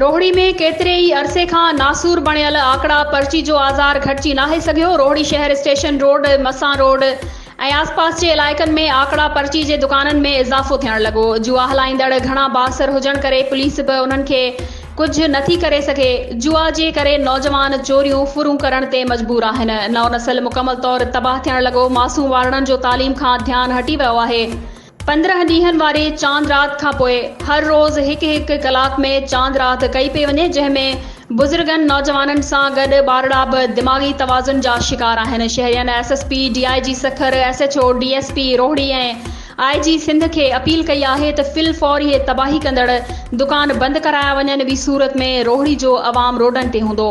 रोहड़ी में केतरे ई अरसे खां नासूर बणियल आकड़ा पर्ची जो आज़ार घटिजी नाहे सघियो। रोहड़ी शहर स्टेशन रोड, मसां रोड ऐं आसपास जे इलाइक़नि में आकड़ा पर्ची जे दुकाननि में इज़ाफ़ो थियण लॻो। जुआ हलाईंदड़ घणा बासर हुजण करे पुलिस बि उन्हनि खे कुझु नथी करे सघे। जुआ जे करे नौजवान चोरियूं फुरूं करण ते मजबूर आहिनि। नओं नस्ल मुकमल तौर तबाह थियण लॻो। मासूम वारनि जो तालीम खां ध्यानु हटी वियो आहे। 15 ॾींहनि वारे चांद रात खां पोइ हर रोज़ हिकु कलाक में चांद रात कई पई वञे, जंहिंमें बुज़ुर्गनि नौजवाननि सां गॾु ॿारड़ा बि दिमाग़ी तवाज़ुन जा शिकार आहिनि। शहरियन SSP, DIG Sukkur, SHO, DSP Rohri ऐं आईजी सिंध खे अपील कई आहे त फिल फौरी तबाही कंदड़ दुकान बंदि कराया वञनि। ॿी सूरत में रोहड़ी जो अवाम रोडनि ते हूंदो।